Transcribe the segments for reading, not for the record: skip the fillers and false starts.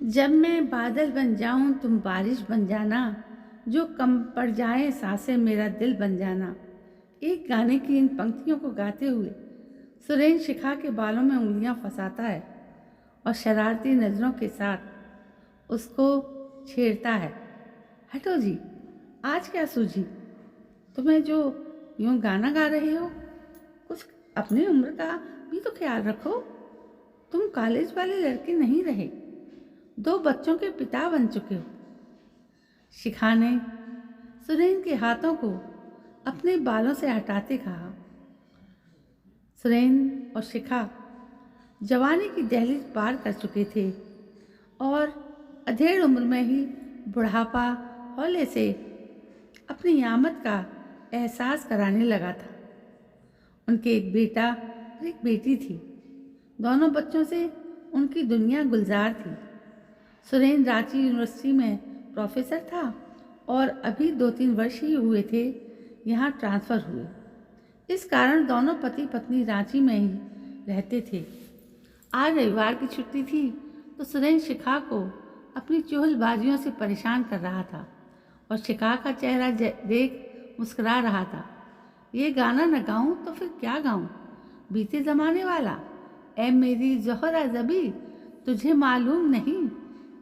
जब मैं बादल बन जाऊं तुम बारिश बन जाना, जो कम पड़ जाए सांसें मेरा दिल बन जाना। एक गाने की इन पंक्तियों को गाते हुए सुरेंद्र शिखा के बालों में उंगलियां फंसाता है और शरारती नज़रों के साथ उसको छेड़ता है। हटो जी, आज क्या सूझी तुम्हें जो यूं गाना गा रहे हो? कुछ अपनी उम्र का भी तो ख्याल रखो। तुम कॉलेज वाले लड़के नहीं रहे, दो बच्चों के पिता बन चुके हो। शिखा ने सुरेंद्र के हाथों को अपने बालों से हटाते कहा। सुरेंद्र और शिखा जवानी की दहलीज पार कर चुके थे और अधेड़ उम्र में ही बुढ़ापा हौले से अपनी आमद का एहसास कराने लगा था। उनके एक बेटा और एक बेटी थी। दोनों बच्चों से उनकी दुनिया गुलजार थी। सुरेंद्र रांची यूनिवर्सिटी में प्रोफेसर था और अभी 2-3 वर्ष ही हुए थे यहाँ ट्रांसफ़र हुए। इस कारण दोनों पति पत्नी रांची में ही रहते थे। आज रविवार की छुट्टी थी तो सुरेंद्र शिखा को अपनी चुगलबाजियों से परेशान कर रहा था और शिखा का चेहरा देख मुस्कुरा रहा था। ये गाना न गाऊं तो फिर क्या गाऊं, बीते ज़माने वाला, ऐ मेरी ज़ोहरा ज़बी तुझे मालूम नहीं।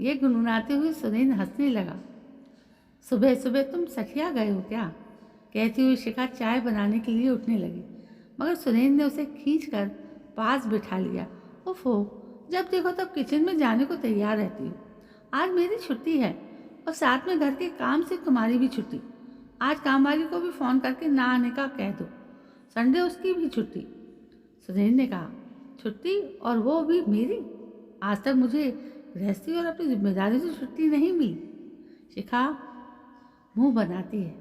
ये गुनगुनाते हुए सुरेंद्र हंसने लगा। सुबह सुबह तुम सठिया गए हो क्या? कहती हुई शिखा चाय बनाने के लिए उठने लगी, मगर सुरेंद्र ने उसे खींचकर पास बिठा लिया। ओफो, जब देखो तब किचन में जाने को तैयार रहती हो। आज मेरी छुट्टी है और साथ में घर के काम से तुम्हारी भी छुट्टी। आज कामवाली को भी फ़ोन करके ना आने का कह दो, संडे उसकी भी छुट्टी। सुरेंद्र ने कहा, छुट्टी और वो भी मेरी? आज तक मुझे गृहस्थी और अपनी जिम्मेदारी से छुट्टी नहीं मिली। शिखा मुंह बनाती है,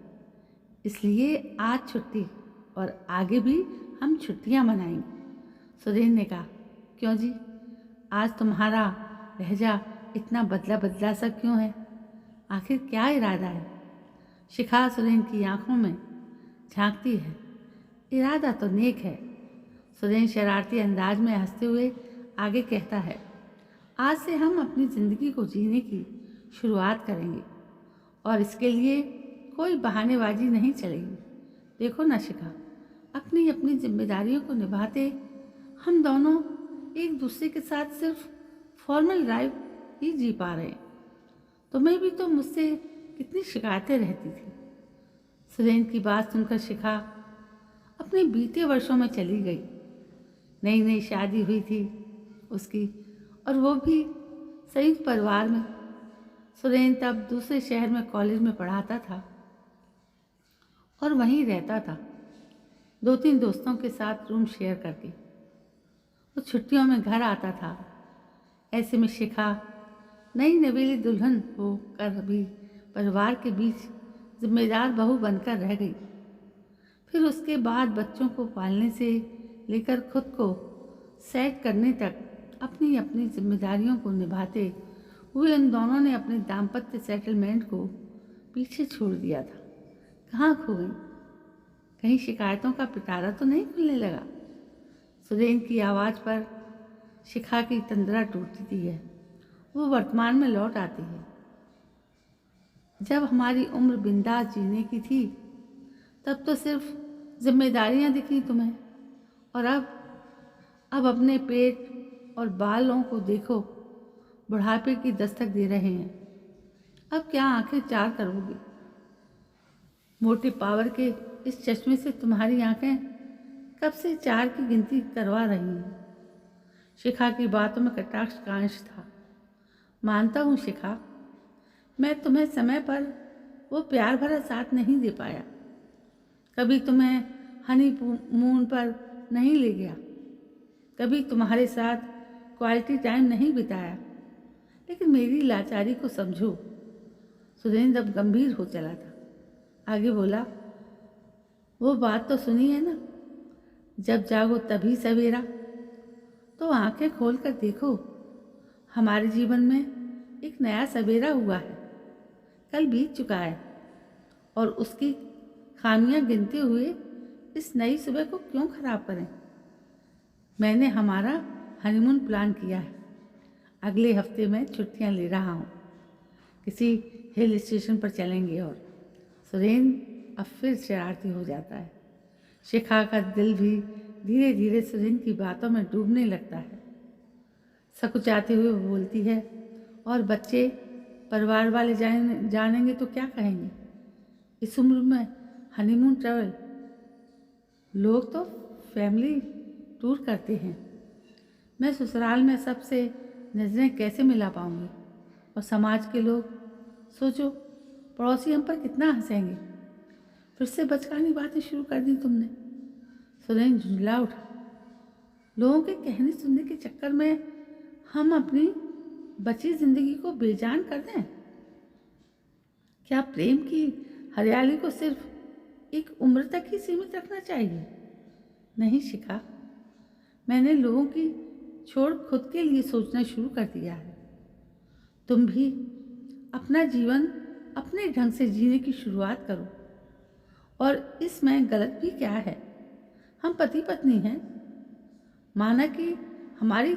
इसलिए आज छुट्टी और आगे भी हम छुट्टियां मनाएंगे। सुरेंद्र ने कहा, क्यों जी, आज तुम्हारा लहजा इतना बदला बदला सा क्यों है? आखिर क्या इरादा है? शिखा सुरेंद्र की आंखों में झांकती है। इरादा तो नेक है। सुरेंद्र शरारती अंदाज में हंसते हुए आगे कहता है, आज से हम अपनी ज़िंदगी को जीने की शुरुआत करेंगे और इसके लिए कोई बहानेबाजी नहीं चलेगी। देखो ना शिखा, अपनी अपनी जिम्मेदारियों को निभाते हम दोनों एक दूसरे के साथ सिर्फ फॉर्मल लाइफ ही जी पा रहे हैं। तुम्हें भी तो मुझसे कितनी शिकायतें रहती थी। सुरेंद्र की बात सुनकर शिखा अपने बीते वर्षों में चली गई। नई नई शादी हुई थी उसकी, और वो भी संयुक्त परिवार में। सुरेंद्र तब दूसरे शहर में कॉलेज में पढ़ाता था और वहीं रहता था, 2-3 दोस्तों के साथ रूम शेयर करके। वो छुट्टियों में घर आता था। ऐसे में शिखा नई नवेली दुल्हन होकर भी परिवार के बीच जिम्मेदार बहू बनकर रह गई। फिर उसके बाद बच्चों को पालने से लेकर खुद को सेट करने तक अपनी अपनी जिम्मेदारियों को निभाते हुए उन दोनों ने अपने दाम्पत्य सेटलमेंट को पीछे छोड़ दिया था। कहाँ खो गई? कहीं शिकायतों का पिटारा तो नहीं खुलने लगा? सुरेंद्र की आवाज़ पर शिखा की तंद्रा टूटती है। वो वर्तमान में लौट आती है। जब हमारी उम्र बिंदास जीने की थी तब तो सिर्फ जिम्मेदारियां दिखी तुम्हें, और अब अपने पेट और बालों को देखो, बुढ़ापे की दस्तक दे रहे हैं। अब क्या आंखें चार करोगी? मोटे पावर के इस चश्मे से तुम्हारी आंखें कब से 4 की गिनती करवा रही हैं। शिखा की बातों में कटाक्ष का अंश था। मानता हूँ शिखा, मैं तुम्हें समय पर वो प्यार भरा साथ नहीं दे पाया। कभी तुम्हें हनी मून पर नहीं ले गया, कभी तुम्हारे साथ क्वालिटी टाइम नहीं बिताया, लेकिन मेरी लाचारी को समझो। सुरेंद्र अब गंभीर हो चला था। आगे बोला, वो बात तो सुनी है ना, जब जागो तभी सवेरा। तो आंखें खोल कर देखो, हमारे जीवन में एक नया सवेरा हुआ है। कल बीत चुका है और उसकी खामियां गिनते हुए इस नई सुबह को क्यों खराब करें? मैंने हमारा हनीमून प्लान किया है। अगले हफ्ते में छुट्टियां ले रहा हूँ, किसी हिल स्टेशन पर चलेंगे। और सुरेन अब फिर शरारती हो जाता है। शिखा का दिल भी धीरे धीरे सुरेन की बातों में डूबने लगता है। सकुचाते हुए वो बोलती है, और बच्चे, परिवार वाले जानेंगे तो क्या कहेंगे? इस उम्र में हनीमून ट्रैवल, लोग तो फैमिली टूर करते हैं। मैं ससुराल में सबसे नज़रें कैसे मिला पाऊंगी? और समाज के लोग, सोचो, पड़ोसी हम पर कितना हंसेंगे। फिर से बचकानी बातें शुरू कर दी तुमने। सुरेन झुंझला उठा। लोगों के कहने सुनने के चक्कर में हम अपनी बची जिंदगी को बेजान कर दें? क्या प्रेम की हरियाली को सिर्फ एक उम्र तक ही सीमित रखना चाहिए? नहीं शिखा, मैंने लोगों की छोड़ खुद के लिए सोचना शुरू कर दिया है। तुम भी अपना जीवन अपने ढंग से जीने की शुरुआत करो। और इसमें गलत भी क्या है? हम पति पत्नी हैं। माना कि हमारी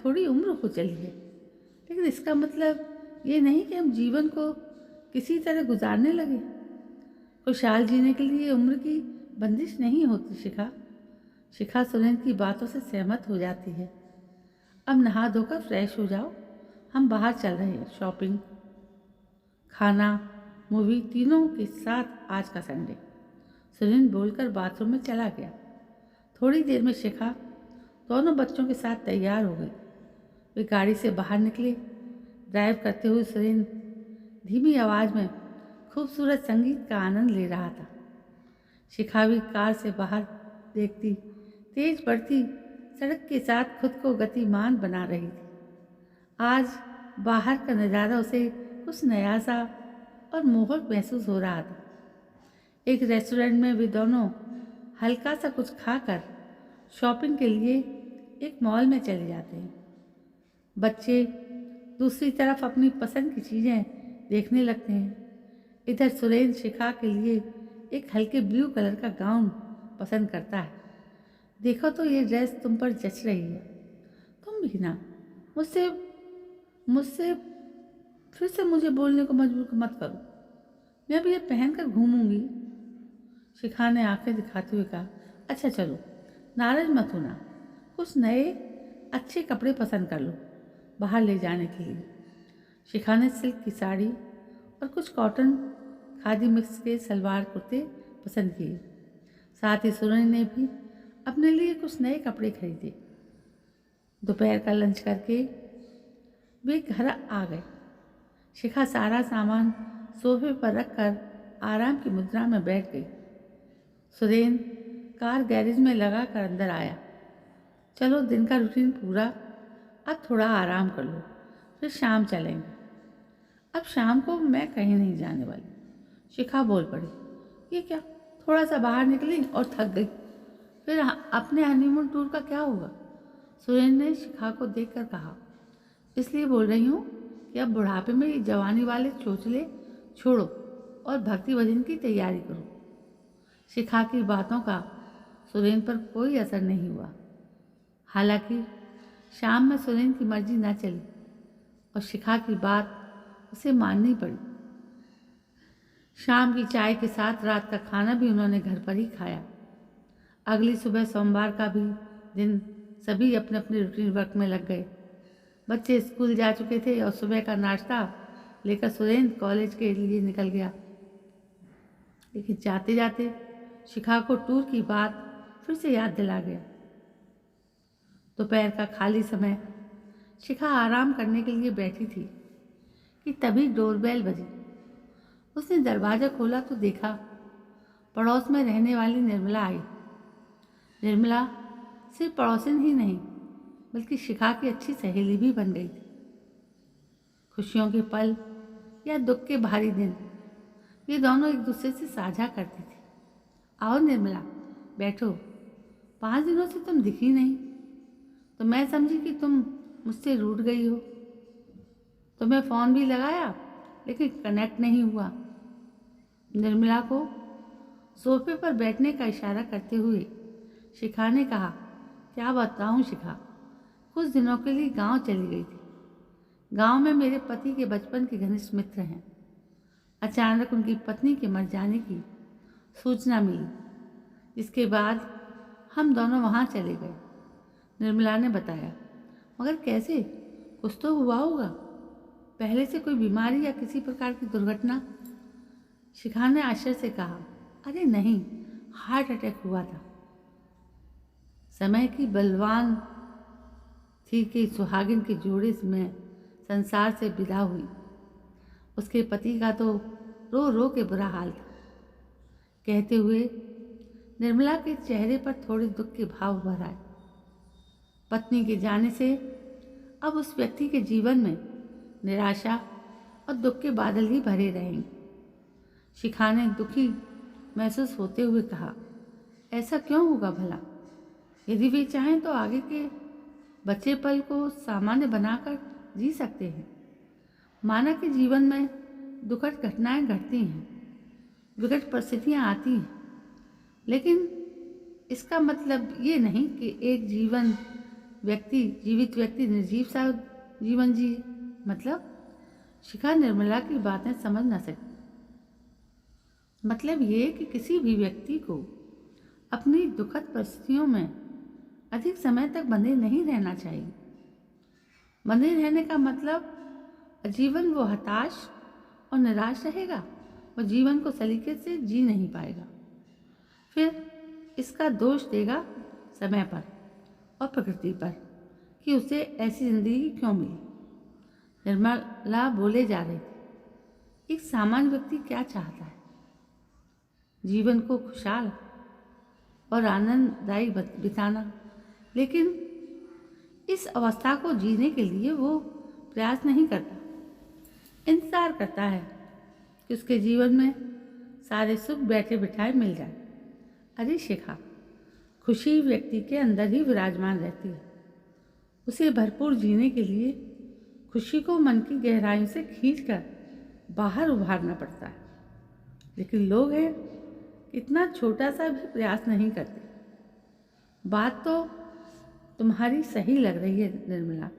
थोड़ी उम्र हो चली है, लेकिन इसका मतलब ये नहीं कि हम जीवन को किसी तरह गुजारने लगे। खुशहाल जीने के लिए उम्र की बंदिश नहीं होती शिखा। शिखा सुरेन की बातों से सहमत हो जाती है। अब नहा धोकर फ्रेश हो जाओ, हम बाहर चल रहे हैं। शॉपिंग, खाना, मूवी, तीनों के साथ आज का संडे। सुरेन बोलकर बाथरूम में चला गया। थोड़ी देर में शिखा दोनों बच्चों के साथ तैयार हो गई। वे गाड़ी से बाहर निकले। ड्राइव करते हुए सुरेन धीमी आवाज़ में खूबसूरत संगीत का आनंद ले रहा था। शिखा भी कार से बाहर देखती तेज बढ़ती सड़क के साथ खुद को गतिमान बना रही थी। आज बाहर का नज़ारा उसे कुछ नया सा और मोहक महसूस हो रहा था। एक रेस्टोरेंट में वे दोनों हल्का सा कुछ खाकर शॉपिंग के लिए एक मॉल में चले जाते हैं। बच्चे दूसरी तरफ अपनी पसंद की चीज़ें देखने लगते हैं। इधर सुरेन शिखा के लिए एक हल्के ब्लू कलर का गाउन पसंद करता है। देखो तो ये ड्रेस तुम पर जच रही है। तुम भी ना, मुझसे मुझसे फिर से मुझे बोलने को मजबूर मत करो। मैं भी ये पहन कर घूमूंगी। शिखा ने आंखें दिखाते हुए कहा, अच्छा चलो, नाराज मत होना। कुछ नए अच्छे कपड़े पसंद कर लो बाहर ले जाने के लिए। शिखा ने सिल्क की साड़ी और कुछ कॉटन खादी मिक्स के सलवार कुर्ते पसंद किए। साथ ही सुरेन ने भी अपने लिए कुछ नए कपड़े खरीदे। दोपहर का लंच करके वे घर आ गए। शिखा सारा सामान सोफे पर रखकर आराम की मुद्रा में बैठ गई। सुरेन कार गैरेज में लगा कर अंदर आया। चलो, दिन का रूटीन पूरा, अब थोड़ा आराम कर लो, फिर शाम चलेंगे। अब शाम को मैं कहीं नहीं जाने वाली। शिखा बोल पड़ी। ये क्या, थोड़ा सा बाहर निकली और थक गई, फिर अपने हनीमून टूर का क्या होगा? सुरेन ने शिखा को देखकर कहा, इसलिए बोल रही हूँ कि अब बुढ़ापे में ये जवानी वाले चोचले छोड़ो और भक्ति भजन की तैयारी करो। शिखा की बातों का सुरेन पर कोई असर नहीं हुआ। हालांकि शाम में सुरेन की मर्जी ना चली और शिखा की बात उसे माननी पड़ी। शाम की चाय के साथ रात का खाना भी उन्होंने घर पर ही खाया। अगली सुबह सोमवार का भी दिन सभी अपने अपने रूटीन वर्क में लग गए। बच्चे स्कूल जा चुके थे और सुबह का नाश्ता लेकर सुरेन कॉलेज के लिए निकल गया। लेकिन जाते जाते शिखा को टूर की बात फिर से याद दिला गया। दोपहर का खाली समय शिखा आराम करने के लिए बैठी थी कि तभी डोरबेल बजी। उसने दरवाज़ा खोला तो देखा पड़ोस में रहने वाली निर्मला आई। निर्मला सिर्फ पड़ोसिन ही नहीं बल्कि शिखा की अच्छी सहेली भी बन गई थी। खुशियों के पल या दुख के भारी दिन ये दोनों एक दूसरे से साझा करती थी। आओ निर्मला, बैठो। 5 दिनों से तुम दिखी नहीं तो मैं समझी कि तुम मुझसे रूठ गई हो। तुम्हें फ़ोन भी लगाया लेकिन कनेक्ट नहीं हुआ। निर्मला को सोफे पर बैठने का इशारा करते हुए शिखा ने कहा, क्या बताऊं शिखा, कुछ दिनों के लिए गांव चली गई थी। गांव में मेरे पति के बचपन के घनिष्ठ मित्र हैं। अचानक उनकी पत्नी के मर जाने की सूचना मिली, जिसके बाद हम दोनों वहाँ चले गए। निर्मला ने बताया। मगर कैसे? कुछ तो हुआ होगा, पहले से कोई बीमारी या किसी प्रकार की दुर्घटना? शिखा ने आश्चर्य से कहा। अरे नहीं, हार्ट अटैक हुआ था। समय की बलवान थी कि सुहागिन के जोड़े में संसार से विदा हुई। उसके पति का तो रो रो के बुरा हाल था। कहते हुए निर्मला के चेहरे पर थोड़े दुख के भाव उभर आए। पत्नी के जाने से अब उस व्यक्ति के जीवन में निराशा और दुख के बादल ही भरे रहेंगे। शिखा ने दुखी महसूस होते हुए कहा। ऐसा क्यों होगा भला? यदि वे चाहें तो आगे के बचे पल को सामान्य बनाकर जी सकते हैं। मानव के जीवन में दुखद घटनाएं घटती हैं, विकट परिस्थितियां आती हैं, लेकिन इसका मतलब ये नहीं कि एक जीवित व्यक्ति निर्जीव सा जीवन जिए। मतलब शिखा निर्मला की बातें समझ न सकी। मतलब ये कि किसी भी व्यक्ति को अपनी दुखद परिस्थितियों में अधिक समय तक बंधे नहीं रहना चाहिए। बंधे रहने का मतलब जीवन वो हताश और निराश रहेगा, वो जीवन को सलीके से जी नहीं पाएगा। फिर इसका दोष देगा समय पर और प्रकृति पर कि उसे ऐसी जिंदगी क्यों मिली। निर्मला बोले जा रही थी। एक सामान्य व्यक्ति क्या चाहता है? जीवन को खुशहाल और आनंददायी बिताना, लेकिन इस अवस्था को जीने के लिए वो प्रयास नहीं करता। इंतजार करता है कि उसके जीवन में सारे सुख बैठे बिठाए मिल जाए। अरे शिखा, खुशी व्यक्ति के अंदर ही विराजमान रहती है। उसे भरपूर जीने के लिए खुशी को मन की गहराइयों से खींचकर बाहर उभारना पड़ता है। लेकिन लोग हैं इतना छोटा सा भी प्रयास नहीं करते। बात तो तुम्हारी सही लग रही है निर्मला,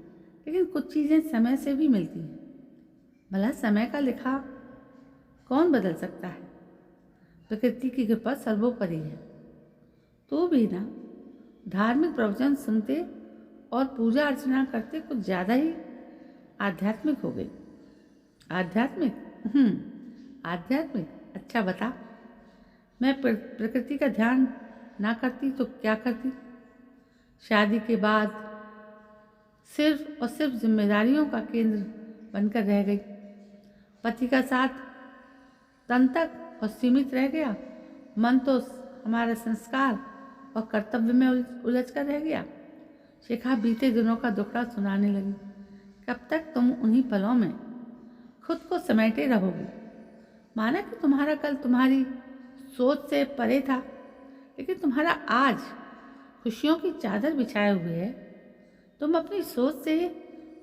लेकिन कुछ चीज़ें समय से भी मिलती हैं। भला समय का लिखा कौन बदल सकता है? प्रकृति की कृपा सर्वोपरि है। तो भी ना, धार्मिक प्रवचन सुनते और पूजा अर्चना करते कुछ ज़्यादा ही आध्यात्मिक हो गई। आध्यात्मिक? आध्यात्मिक? अच्छा बता। मैं प्रकृति का ध्यान ना करती तो क्या करती? शादी के बाद सिर्फ और सिर्फ जिम्मेदारियों का केंद्र बनकर रह गई। पति का साथ तन तक और सीमित रह गया। मन तो हमारा संस्कार और कर्तव्य में उलझ कर रह गया। शिखा बीते दिनों का दुखड़ा सुनाने लगी। कब तक तुम उन्हीं पलों में खुद को समेटे रहोगी? माना कि तुम्हारा कल तुम्हारी सोच से परे था, लेकिन तुम्हारा आज खुशियों की चादर बिछाए हुए है। तुम अपनी सोच से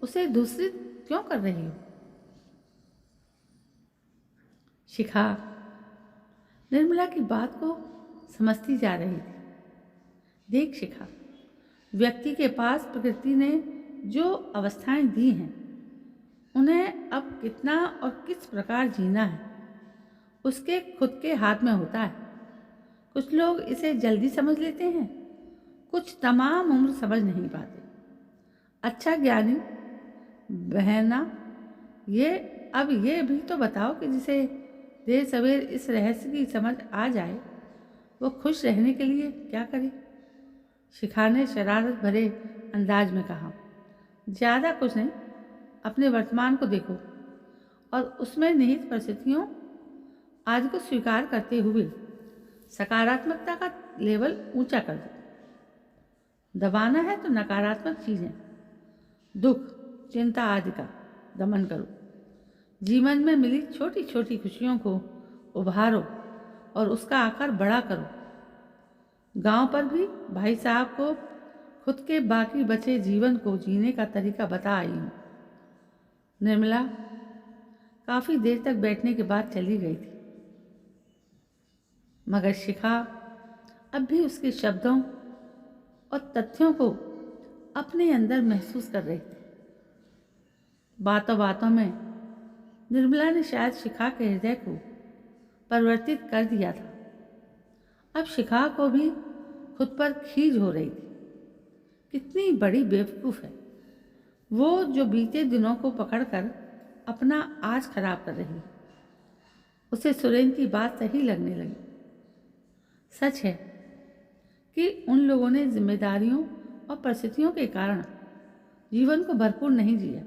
उसे दूषित क्यों कर रही हो? शिखा निर्मला की बात को समझती जा रही थी। देख शिखा, व्यक्ति के पास प्रकृति ने जो अवस्थाएं दी हैं, उन्हें अब कितना और किस प्रकार जीना है उसके खुद के हाथ में होता है। कुछ लोग इसे जल्दी समझ लेते हैं, कुछ तमाम उम्र समझ नहीं पाते। अच्छा ज्ञानी बहना, ये भी तो बताओ कि जिसे देर सवेर इस रहस्य की समझ आ जाए, वो खुश रहने के लिए क्या करे? शिखा ने शरारत भरे अंदाज में कहा। ज़्यादा कुछ नहीं, अपने वर्तमान को देखो और उसमें निहित परिस्थितियों आज को स्वीकार करते हुए सकारात्मकता का लेवल ऊंचा कर दो। दबाना है तो नकारात्मक चीज़ें, दुख, चिंता आदि का दमन करो। जीवन में मिली छोटी छोटी खुशियों को उभारो और उसका आकार बड़ा करो। गांव पर भी भाई साहब को खुद के बाकी बचे जीवन को जीने का तरीका बता आई हूँ। निर्मला काफ़ी देर तक बैठने के बाद चली गई थी, मगर शिखा अब भी उसके शब्दों और तथ्यों को अपने अंदर महसूस कर रही थी। बातों बातों में निर्मला ने शायद शिखा के हृदय को परिवर्तित कर दिया था। अब शिखा को भी खुद पर खीज हो रही थी। कितनी बड़ी बेवकूफ़ है वो, जो बीते दिनों को पकड़कर अपना आज खराब कर रही। उसे सुरेंद्र की बात सही लगने लगी। सच है कि उन लोगों ने जिम्मेदारियों और परिस्थितियों के कारण जीवन को भरपूर नहीं जिया।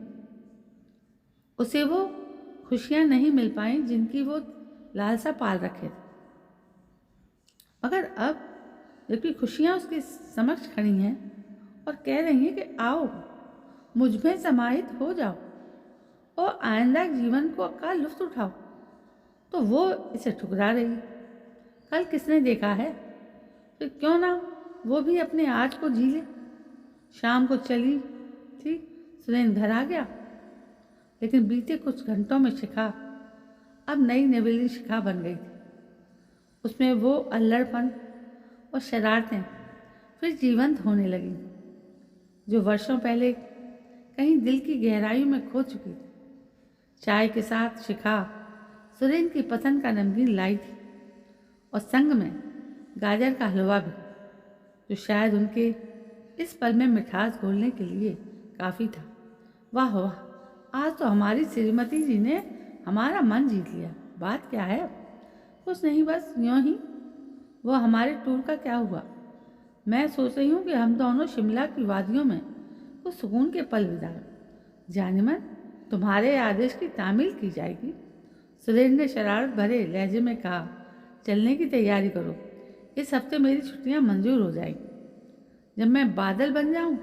उसे वो खुशियाँ नहीं मिल पाई जिनकी वो लालसा पाल रखे थे। मगर अब जबकि खुशियाँ उसके समक्ष खड़ी हैं और कह रही हैं कि आओ मुझ में समाहित हो जाओ और आइंदा जीवन का लुत्फ उठाओ, तो वो इसे ठुकरा रही। कल किसने देखा है, तो क्यों ना वो भी अपने आज को जी ले। शाम को चली थी, सुरेंद्र घर आ गया, लेकिन बीते कुछ घंटों में शिखा अब नई नवेली शिखा बन गई थी। उसमें वो अल्लड़पन और शरारतें फिर जीवंत होने लगी, जो वर्षों पहले कहीं दिल की गहराइयों में खो चुकी थी। चाय के साथ शिखा सुरेंद्र की पसंद का नमकीन लाई थी और संग में गाजर का हलवा भी, जो शायद उनके इस पल में मिठास घोलने के लिए काफ़ी था। वाह वाह, आज तो हमारी श्रीमती जी ने हमारा मन जीत लिया। बात क्या है? कुछ नहीं, बस यूँ ही। वो हमारे टूर का क्या हुआ? मैं सोच रही हूँ कि हम दोनों शिमला की वादियों में कुछ सुकून के पल बिताएं। जाने मन तुम्हारे आदेश की तामील की जाएगी। सुरेंद्र ने शरारत भरे लहजे में कहा, चलने की तैयारी करो, इस हफ्ते मेरी छुट्टियां मंजूर हो जाएगी। जब मैं बादल बन जाऊं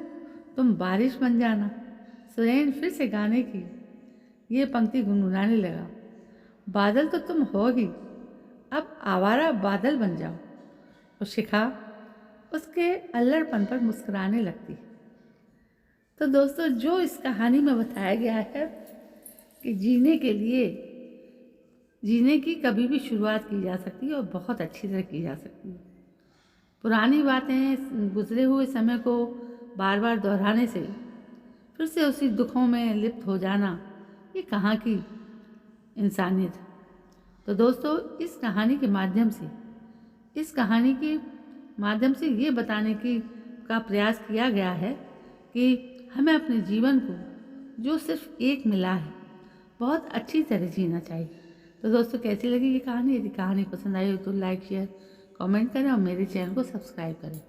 तुम बारिश बन जाना। सुरेंद्र फिर से गाने की ये पंक्ति गुनगुनाने लगा। बादल तो तुम हो ही, अब आवारा बादल बन जाओ। और शिखा उसके अल्लड़पन पर मुस्कुराने लगती। तो दोस्तों, जो इस कहानी में बताया गया है कि जीने की कभी भी शुरुआत की जा सकती है और बहुत अच्छी तरह की जा सकती है। पुरानी बातें, गुजरे हुए समय को बार बार दोहराने से फिर से उसी दुखों में लिप्त हो जाना, ये कहाँ की इंसानियत है। तो दोस्तों, इस कहानी के माध्यम से ये बताने का प्रयास किया गया है कि हमें अपने जीवन को, जो सिर्फ एक मिला है, बहुत अच्छी तरह जीना चाहिए। तो दोस्तों, कैसी लगी ये कहानी? यदि कहानी पसंद आई हो तो लाइक, शेयर, कमेंट करें और मेरे चैनल को सब्सक्राइब करें।